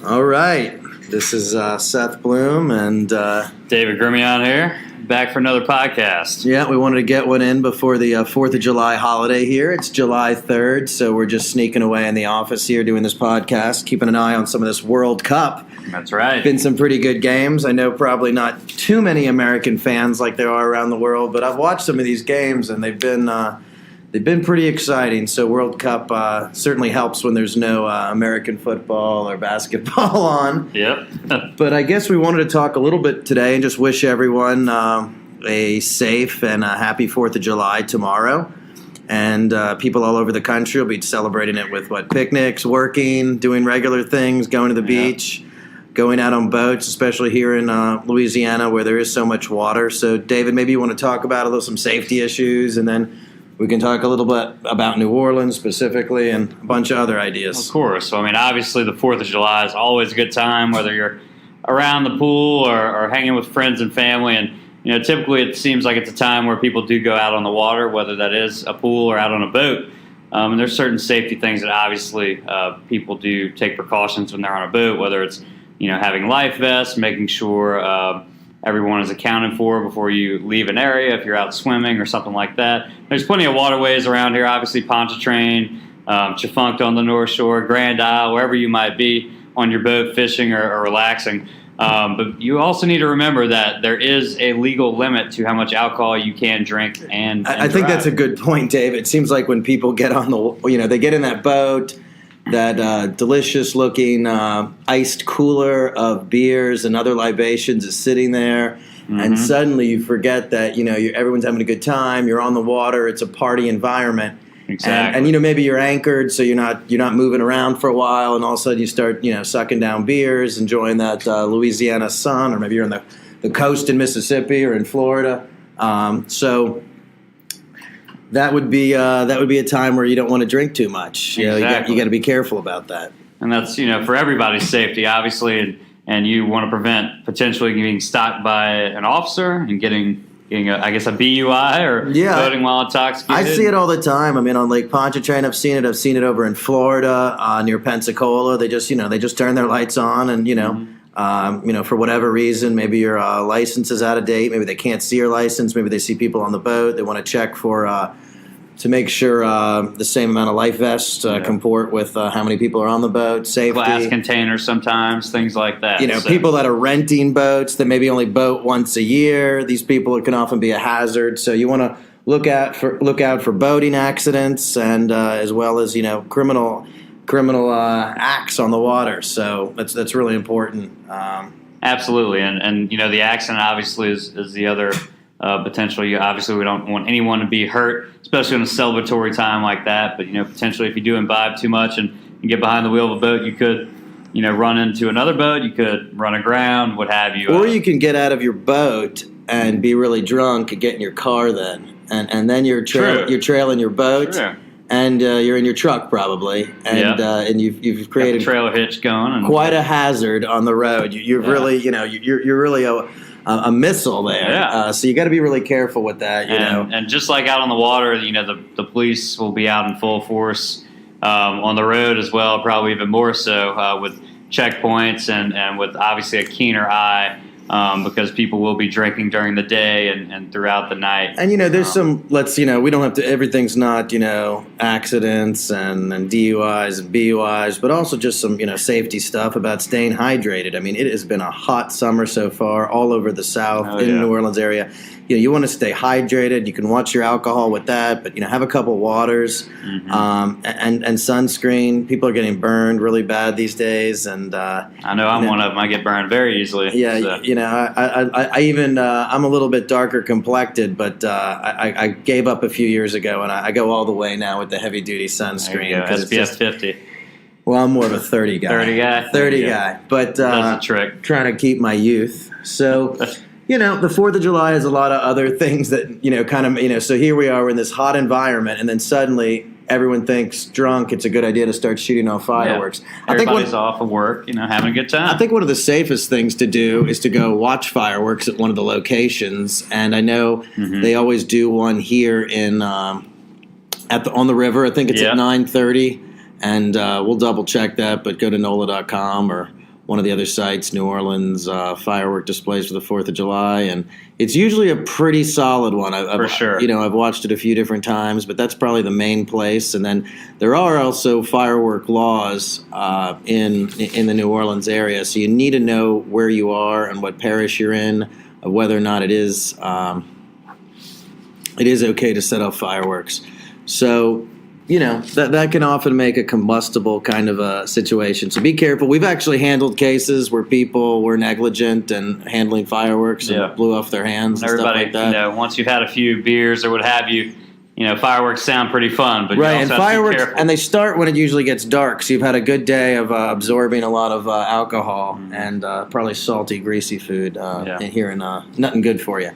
All right. This is Seth Bloom and David Grimion here, back for another podcast. Yeah, we wanted to get one in before the 4th of July holiday here. It's July 3rd, so we're just sneaking away in the office here doing this podcast, keeping an eye on some of this World Cup. That's right. Been some pretty good games. I know probably not too many American fans like there are around the world, but I've watched some of these games and they've been pretty exciting. So World Cup certainly helps when there's no American football or basketball on. Yep. But I guess we wanted to talk a little bit today and just wish everyone a safe and a happy 4th of July tomorrow. And people all over the country will be celebrating it with picnics, working, doing regular things, going to the beach, going out on boats, especially here in Louisiana where there is so much water. So, David, maybe you want to talk about some safety issues, and then we can talk a little bit about New Orleans specifically and a bunch of other ideas. Of course. So, obviously the 4th of July is always a good time, whether you're around the pool or hanging with friends and family. And, typically it seems like it's a time where people do go out on the water, whether that is a pool or out on a boat. And there's certain safety things that obviously people do take precautions when they're on a boat, whether it's, having life vests, making sure everyone is accounted for before you leave an area if you're out swimming or something like that. There's plenty of waterways around here, obviously Pontchartrain, Chafunct on the North Shore, Grand Isle, wherever you might be on your boat fishing or relaxing. But you also need to remember that there is a legal limit to how much alcohol you can drink and I think that's a good point, Dave. It seems like when people get on they get in that boat, that delicious-looking iced cooler of beers and other libations is sitting there, and suddenly you forget that everyone's having a good time. You're on the water. It's a party environment, exactly. And maybe you're anchored, so you're not moving around for a while, and all of a sudden you start sucking down beers, enjoying that Louisiana sun, or maybe you're on the coast in Mississippi or in Florida. So that would be a time where you don't want to drink too much. Exactly. You got to be careful about that. And that's for everybody's safety, obviously, and you want to prevent potentially getting stopped by an officer and getting a BUI or voting while intoxicated. I see it all the time. On Lake Pontchartrain, I've seen it over in Florida near Pensacola. They just turn their lights on, and for whatever reason, maybe your license is out of date. Maybe they can't see your license. Maybe they see people on the boat. They want to check to make sure the same amount of life vests comport with how many people are on the boat. Safety. Glass containers sometimes, things like that. People that are renting boats that maybe only boat once a year. These people can often be a hazard. So you want to look out for boating accidents and as well as criminal acts on the water. So that's really important. Absolutely, and the accident obviously is the other potential. Obviously, we don't want anyone to be hurt, especially in a celebratory time like that. But potentially, if you do imbibe too much and you get behind the wheel of a boat, you could run into another boat. You could run aground, what have you. Or you can get out of your boat and be really drunk and get in your car then, and then you're trailing your boat. True. And you're in your truck probably, and you've created got the trailer hitch going, and quite a hazard on the road. You're really you're really a missile there. Yeah. So you got to be really careful with that. And just like out on the water, the police will be out in full force on the road as well, probably even more so with checkpoints and with obviously a keener eye. Because people will be drinking during the day and throughout the night. And, there's we don't have to, everything's not, accidents and DUIs and BUIs, but also just some, safety stuff about staying hydrated. It has been a hot summer so far all over the South, in the New Orleans area. You want to stay hydrated. You can watch your alcohol with that, but, have a couple waters and sunscreen. People are getting burned really bad these days. And I know I'm one of them. I get burned very easily. Yeah, so. I even I'm a little bit darker complected, but I gave up a few years ago, and I go all the way now with the heavy duty sunscreen. SPF 50. Well, I'm more of a 30 guy. 30 guy. But that's a trick. Trying to keep my youth. So, the 4th of July has a lot of other things that, so here we are in this hot environment, and then suddenly everyone thinks drunk, it's a good idea to start shooting off fireworks. Yeah. Everybody's off of work, having a good time. I think one of the safest things to do is to go watch fireworks at one of the locations, and I know they always do one here in on the river. I think it's at 9:30, and we'll double check that. But go to NOLA.com or one of the other sites, New Orleans firework displays for the 4th of July, and it's usually a pretty solid one. For sure. I've watched it a few different times, but that's probably the main place. And then there are also firework laws in the New Orleans area, so you need to know where you are and what parish you're in, of whether or not it is okay to set off fireworks. So, that can often make a combustible kind of a situation. So be careful. We've actually handled cases where people were negligent and handling fireworks and blew off their hands and everybody, stuff like that. Once you've had a few beers or what have you, fireworks sound pretty fun. But right, you and also have to be fireworks, careful. and they start when it usually gets dark. So you've had a good day of absorbing a lot of alcohol and probably salty, greasy food here, and nothing good for you.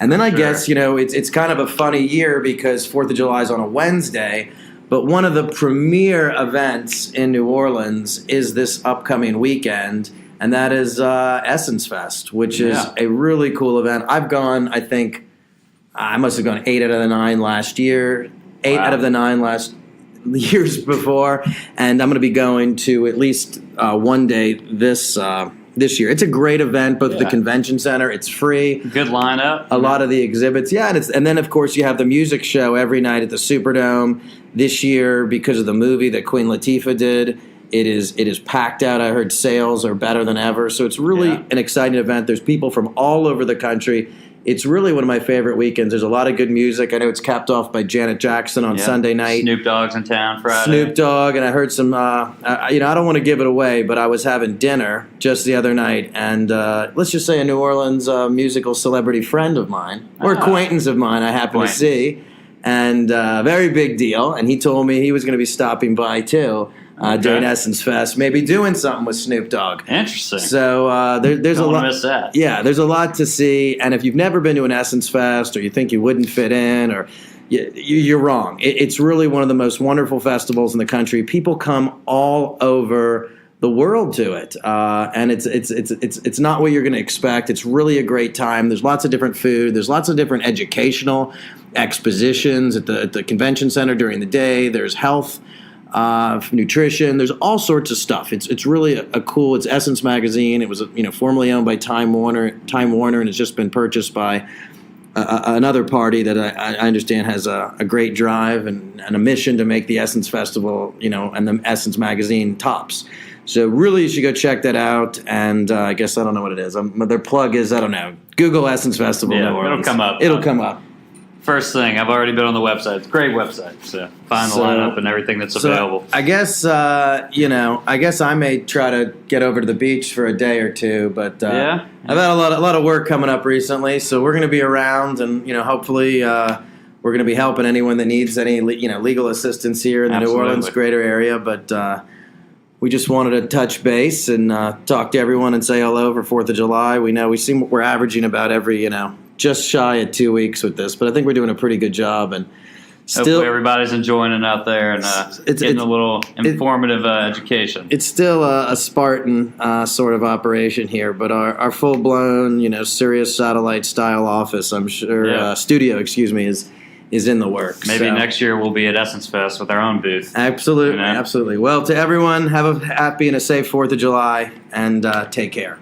And then I guess it's kind of a funny year because 4th of July is on a Wednesday. But one of the premier events in New Orleans is this upcoming weekend, and that is Essence Fest, which is a really cool event. I've gone, I think, I must have gone 8 out of the 9 last year, 8 out of the 9 last years before, and I'm going to be going to at least one day this year. It's a great event, both at the convention center. It's free. Good lineup. A lot of the exhibits. Yeah, and then, of course, you have the music show every night at the Superdome. This year, because of the movie that Queen Latifah did, it is packed out. I heard sales are better than ever. So it's really an exciting event. There's people from all over the country. It's really one of my favorite weekends. There's a lot of good music. I know it's capped off by Janet Jackson on Sunday night. Snoop Dogg's in town Friday. Snoop Dogg, and I heard some, I don't want to give it away, but I was having dinner just the other night, and let's just say a New Orleans musical celebrity friend of mine, or acquaintance of mine I happened to see, and very big deal, and he told me he was going to be stopping by too. During Essence Fest, maybe doing something with Snoop Dogg. Interesting. So there's a lot. Miss that. Yeah, there's a lot to see, and if you've never been to an Essence Fest, or you think you wouldn't fit in, or you're wrong. It's really one of the most wonderful festivals in the country. People come all over the world to it, and it's not what you're going to expect. It's really a great time. There's lots of different food. There's lots of different educational expositions at the convention center during the day. There's health. Nutrition. There's all sorts of stuff. It's really a cool. It's Essence Magazine. It was formerly owned by Time Warner, and it's just been purchased by another party that I understand has a great drive and a mission to make the Essence Festival, and the Essence Magazine tops. So really, you should go check that out. And I guess I don't know what it is. Their plug is, I don't know. Google Essence Festival. Yeah, New Orleans. it'll come up. It'll come up. First thing, I've already been on the website. It's a great website. So find the lineup and everything that's available. I guess I may try to get over to the beach for a day or two. But I've had a lot of work coming up recently, so we're going to be around, and hopefully we're going to be helping anyone that needs any legal assistance here in the New Orleans greater area. But we just wanted to touch base and talk to everyone and say hello for 4th of July. We're averaging about every just shy of 2 weeks with this, but I think we're doing a pretty good job. And hopefully everybody's enjoying it out there and getting a little informative education. It's still a Spartan sort of operation here, but our full-blown, Sirius satellite-style office, I'm sure, studio, is in the works. Maybe next year we'll be at Essence Fest with our own booth. Absolutely, absolutely. Well, to everyone, have a happy and a safe 4th of July, and take care.